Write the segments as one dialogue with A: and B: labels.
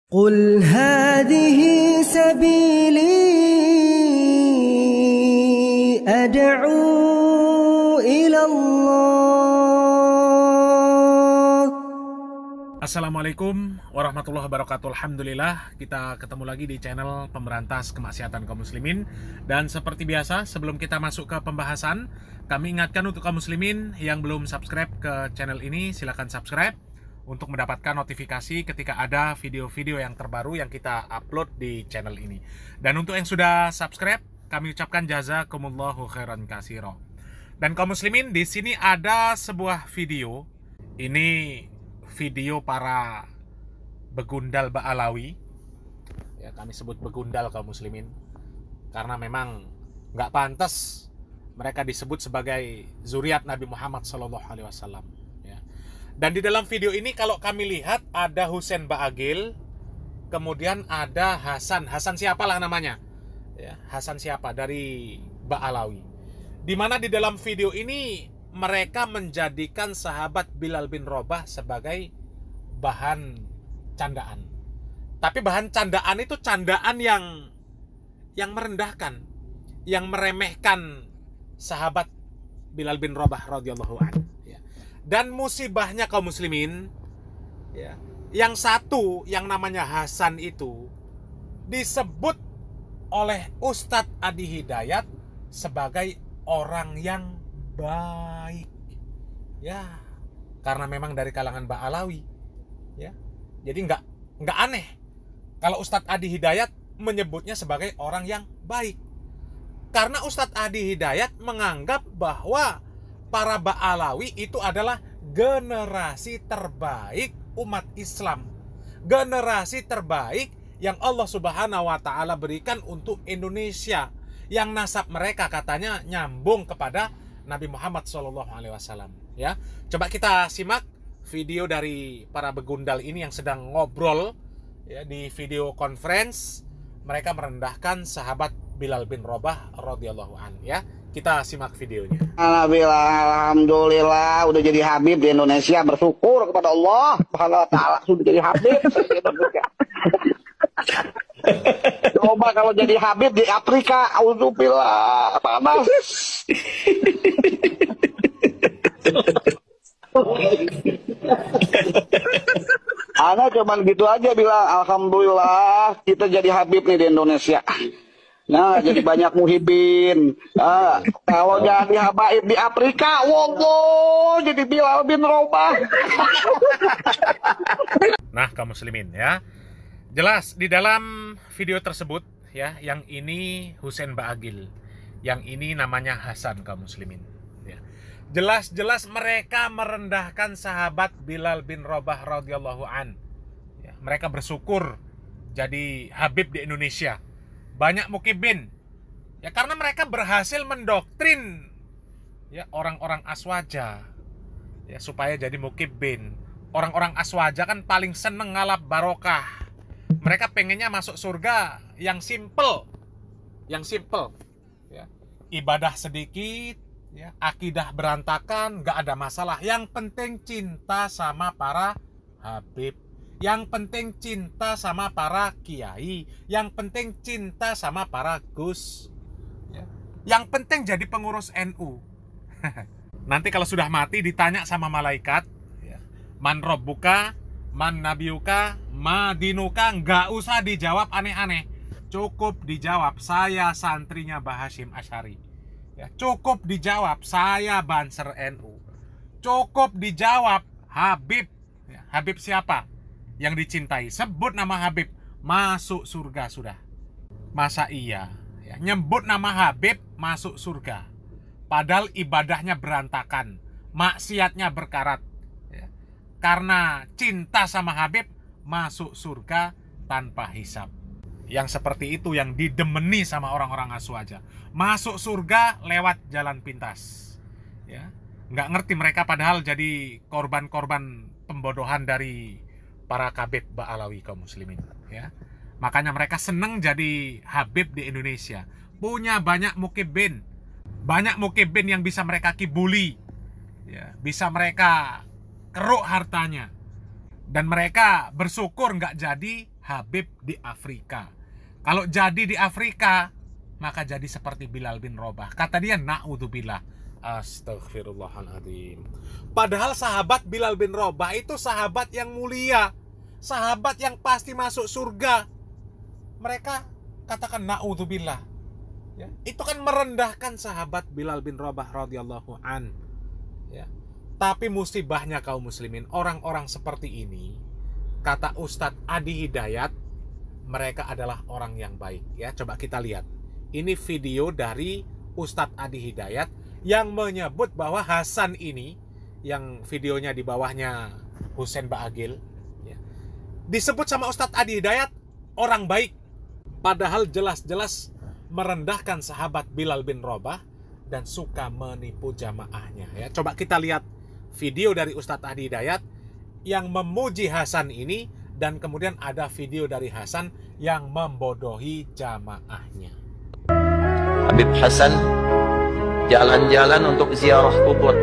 A: قل هذه سبيلي أدعو إلى الله.
B: Assalamualaikum warahmatullahi wabarakatuh. Alhamdulillah, kita ketemu lagi di channel Pemberantas Kemaksiatan Kaum Muslimin. Dan seperti biasa, sebelum kita masuk ke pembahasan, kami ingatkan untuk kaum muslimin yang belum subscribe ke channel ini, silakan subscribe untuk mendapatkan notifikasi ketika ada video-video yang terbaru yang kita upload di channel ini. Dan untuk yang sudah subscribe, kami ucapkan jazakumullahu khairan katsira. Dan kaum muslimin, di sini ada sebuah video. Ini video para begundal Ba'alawi. Ya, kami sebut begundal kaum muslimin karena memang nggak pantas mereka disebut sebagai zuriat Nabi Muhammad SAW. Dan di dalam video ini kalau kami lihat ada Husain Ba'agil, kemudian ada Hasan siapalah namanya, ya, Hasan siapa dari Ba'alawi. Dimana di dalam video ini mereka menjadikan sahabat Bilal bin Rabah sebagai bahan candaan. Tapi bahan candaan itu candaan yang merendahkan, yang meremehkan sahabat Bilal bin Rabah radhiyallahu anhu. Dan musibahnya kaum muslimin, ya, yang satu yang namanya Hasan itu disebut oleh Ustadz Adi Hidayat sebagai orang yang baik, ya, karena memang dari kalangan Ba'alawi, ya. Jadi nggak aneh kalau Ustadz Adi Hidayat menyebutnya sebagai orang yang baik, karena Ustadz Adi Hidayat menganggap bahwa para Ba'alawi itu adalah generasi terbaik umat Islam. Generasi terbaik yang Allah Subhanahu wa Ta'ala berikan untuk Indonesia, yang nasab mereka katanya nyambung kepada Nabi Muhammad SAW. Ya, coba kita simak video dari para begundal ini yang sedang ngobrol, ya, di video conference. Mereka merendahkan sahabat Bilal bin Rabah radhiyallahu anhu, ya. Kita simak videonya.
C: Alhamdulillah udah jadi Habib di Indonesia, bersyukur kepada Allah Subhanahu wa Ta'ala sudah jadi Habib di Indonesia. Coba kalau jadi Habib di Afrika, auzubillah, panas. Ana cuman gitu aja bilang, alhamdulillah kita jadi Habib nih di Indonesia. Nah, jadi banyak muhibin. Kalau jadi habaib di Afrika, wallah, jadi Bilal bin Rabah.
B: Nah, kaum muslimin, ya, jelas di dalam video tersebut, ya, yang ini Husain Ba'agil, yang ini namanya Hasan, kaum muslimin, ya. Jelas-jelas mereka merendahkan sahabat Bilal bin Rabah radhiyallahu an. Ya, mereka bersyukur jadi Habib di Indonesia. Banyak mukibin, ya, karena mereka berhasil mendoktrin, ya, orang-orang aswaja, ya, supaya jadi mukibin. Orang-orang aswaja kan paling seneng ngalap barokah. Mereka pengennya masuk surga yang simple, ya. Ibadah sedikit, ya, akidah berantakan, nggak ada masalah. Yang penting cinta sama para habib. Yang penting cinta sama para kiai, yang penting cinta sama para gus, ya. Yang penting jadi pengurus NU. Nanti kalau sudah mati ditanya sama malaikat, ya, man robbuka, man nabiyuka, ma dinuka, nggak usah dijawab aneh-aneh. Cukup dijawab saya santrinya Mbah Hasyim Asy'ari. Ya, cukup dijawab saya Banser NU. Cukup dijawab Habib. Ya, Habib siapa? Yang dicintai, sebut nama Habib, masuk surga sudah. Masa iya, ya, nyebut nama Habib masuk surga, padahal ibadahnya berantakan, maksiatnya berkarat, ya. Karena cinta sama Habib masuk surga tanpa hisab. Yang seperti itu yang didemeni sama orang-orang aswaja, masuk surga lewat jalan pintas, ya. Nggak ngerti mereka padahal jadi korban-korban pembodohan dari para kabib Ba'alawi kaum muslimin, ya. Makanya mereka seneng jadi Habib di Indonesia. Punya banyak mukibin yang bisa mereka kibuli, ya, bisa mereka keruk hartanya. Dan mereka bersyukur nggak jadi Habib di Afrika. Kalau jadi di Afrika, maka jadi seperti Bilal bin Rabah. Kata dia, na'udzubillah. Astaghfirullahaladzim. Padahal sahabat Bilal bin Rabah itu sahabat yang mulia, sahabat yang pasti masuk surga. Mereka katakan na'udzubillah. Ya, itu kan merendahkan sahabat Bilal bin Rabah radhiyallahu an. Ya. Tapi musibahnya kaum muslimin, orang-orang seperti ini, kata Ustadz Adi Hidayat, mereka adalah orang yang baik. Ya, coba kita lihat. Ini video dari Ustadz Adi Hidayat yang menyebut bahwa Hasan ini, yang videonya di bawahnya Husain Ba'agil, ya, disebut sama Ustadz Adi Hidayat orang baik. Padahal jelas-jelas merendahkan sahabat Bilal bin Rabah dan suka menipu jamaahnya. Ya, coba kita lihat video dari Ustadz Adi Hidayat yang memuji Hasan ini, dan kemudian ada video dari Hasan yang membodohi jamaahnya.
D: Habib Hasan jalan-jalan untuk ziarah kubur.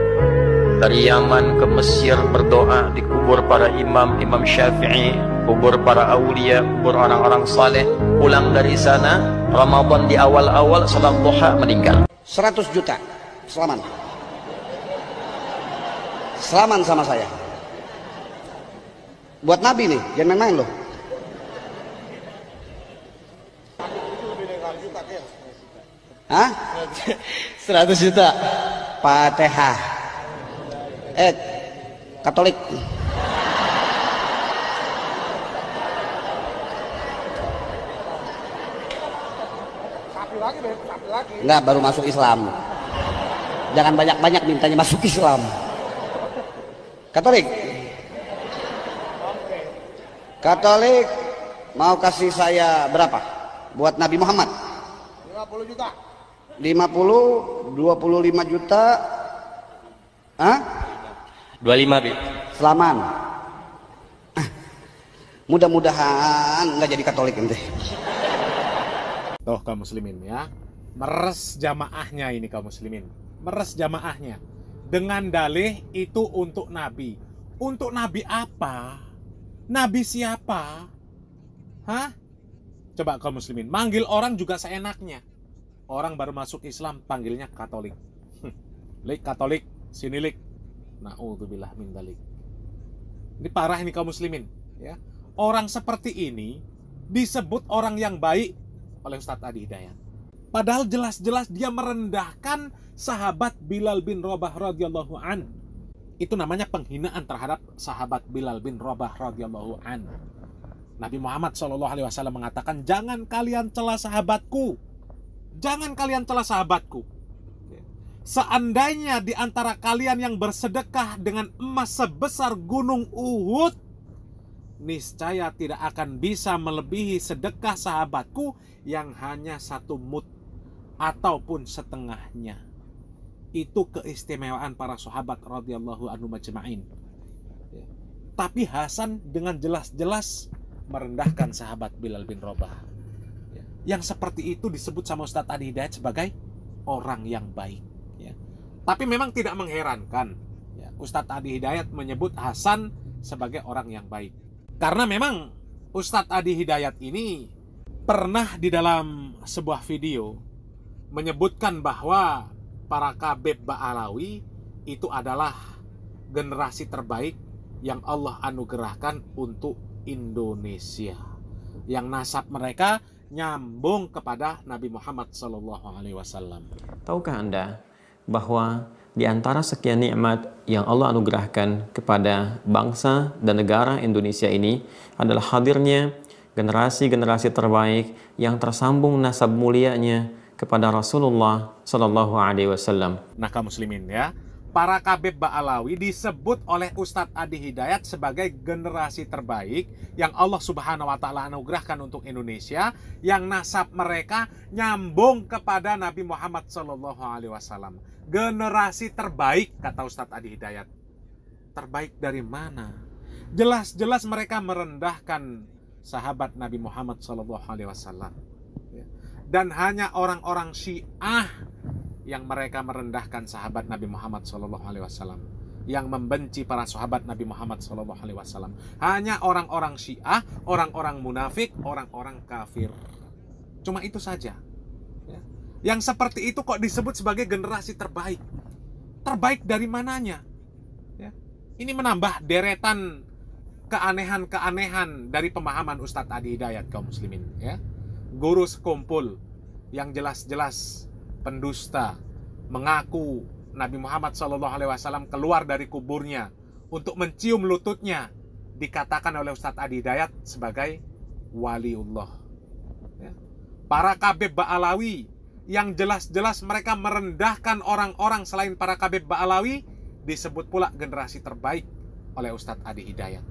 D: Dari Yaman ke Mesir berdoa di kubur para imam, Imam Syafi'i, kubur para aulia, kubur orang-orang saleh. Pulang dari sana, Ramadan di awal-awal salat duha meninggal.
C: 100 juta selaman. Selaman sama saya. Buat Nabi nih, jangan main-main loh. Hah?
E: 100 juta.
C: Fatihah. Katolik. Enggak, baru masuk Islam. Jangan banyak-banyak mintanya masuk Islam. Katolik. Katolik mau kasih saya berapa? Buat Nabi Muhammad?
E: 50 juta.
C: 50, 25 juta. Hah?
E: 25, Bi.
C: Selaman. Mudah-mudahan nggak jadi Katolik ente.
B: Tuh kaum muslimin ya, meres jamaahnya ini kaum muslimin, meres jamaahnya dengan dalih itu untuk Nabi. Untuk Nabi apa? Nabi siapa? Hah? Coba kaum muslimin, manggil orang juga seenaknya. Orang baru masuk Islam panggilnya Katolik. Lik Katolik, sini lik. Na'udzubillah min dzalik. Ini parah ini kaum muslimin, ya. Orang seperti ini disebut orang yang baik oleh Ustadz Adi Hidayat. Padahal jelas-jelas dia merendahkan sahabat Bilal bin Rabah radhiyallahu an. Itu namanya penghinaan terhadap sahabat Bilal bin Rabah radhiyallahu an. Nabi Muhammad SAW mengatakan, jangan kalian cela sahabatku. Jangan kalian cela sahabatku. Seandainya di antara kalian yang bersedekah dengan emas sebesar gunung Uhud, niscaya tidak akan bisa melebihi sedekah sahabatku yang hanya 1 mud ataupun setengahnya. Itu keistimewaan para sahabat radhiyallahu anhum ajma'in. Tapi Hasan dengan jelas-jelas merendahkan sahabat Bilal bin Rabah. Yang seperti itu disebut sama Ustadz Adi Hidayat sebagai orang yang baik. Tapi memang tidak mengherankan, Ustadz Adi Hidayat menyebut Hasan sebagai orang yang baik. Karena memang Ustadz Adi Hidayat ini pernah di dalam sebuah video menyebutkan bahwa para Kabeb Ba'alawi itu adalah generasi terbaik yang Allah anugerahkan untuk Indonesia, yang nasab mereka nyambung kepada Nabi Muhammad SAW.
F: Tahukah Anda bahwa di antara sekian nikmat yang Allah anugerahkan kepada bangsa dan negara Indonesia ini adalah hadirnya generasi-generasi terbaik yang tersambung nasab mulianya kepada Rasulullah Sallallahu Alaihi Wasallam.
B: Nah kaum muslimin ya, para Kabeb Ba'alawi disebut oleh Ustadz Adi Hidayat sebagai generasi terbaik yang Allah Subhanahu Wa Taala anugerahkan untuk Indonesia, yang nasab mereka nyambung kepada Nabi Muhammad Sallallahu Alaihi Wasallam. Generasi terbaik kata Ustadz Adi Hidayat. Terbaik dari mana? Jelas-jelas mereka merendahkan sahabat Nabi Muhammad Sallallahu Alaihi Wasallam. Dan hanya orang-orang Syiah yang mereka merendahkan sahabat Nabi Muhammad SAW. yang membenci para sahabat Nabi Muhammad SAW. Hanya orang-orang Syiah, orang-orang munafik, orang-orang kafir. Cuma itu saja. Ya. Yang seperti itu kok disebut sebagai generasi terbaik. Terbaik dari mananya? Ya. Ini menambah deretan keanehan-keanehan dari pemahaman Ustadz Adi Hidayat kaum muslimin. Ya. Guru sekumpul yang jelas-jelas pendusta, mengaku Nabi Muhammad SAW keluar dari kuburnya untuk mencium lututnya, dikatakan oleh Ustadz Adi Hidayat sebagai waliullah. Ya. Para Kabeb Ba'alawi yang jelas-jelas mereka merendahkan orang-orang selain para Kabeb Ba'alawi, disebut pula generasi terbaik oleh Ustadz Adi Hidayat.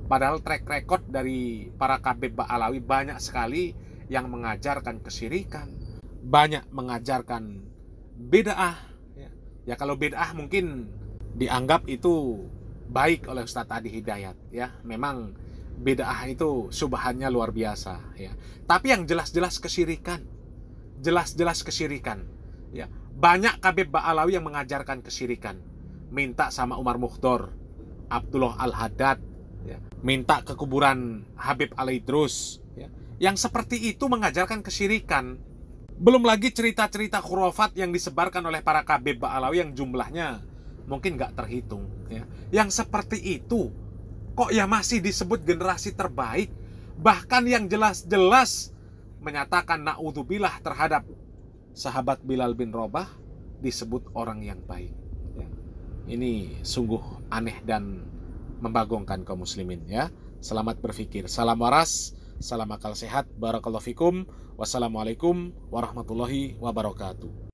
B: Padahal track record dari para Kabeb Ba'alawi banyak sekali yang mengajarkan kesyirikan, banyak mengajarkan bid'ah. Ya kalau bid'ah mungkin dianggap itu baik oleh Ustadz Adi Hidayat, ya. Memang bid'ah itu subhannya luar biasa, ya. Tapi yang jelas-jelas kesyirikan, ya. Banyak Kabeb Ba'alawi yang mengajarkan kesyirikan. Minta sama Umar Mukhdor, Abdullah Al-Haddad, ya. Minta ke kuburan Habib Al-Idrus, ya. Yang seperti itu mengajarkan kesyirikan. Belum lagi cerita-cerita khurafat yang disebarkan oleh para Kabeb Ba'alawi yang jumlahnya mungkin nggak terhitung. Ya. Yang seperti itu kok ya masih disebut generasi terbaik. Bahkan yang jelas-jelas menyatakan na'udzubillah terhadap sahabat Bilal bin Rabah disebut orang yang baik. Ya. Ini sungguh aneh dan membagongkan kaum muslimin. Ya. Selamat berpikir. Salam waras. Salam akal sehat. Barakallahu fikum. Wassalamualaikum warahmatullahi wabarakatuh.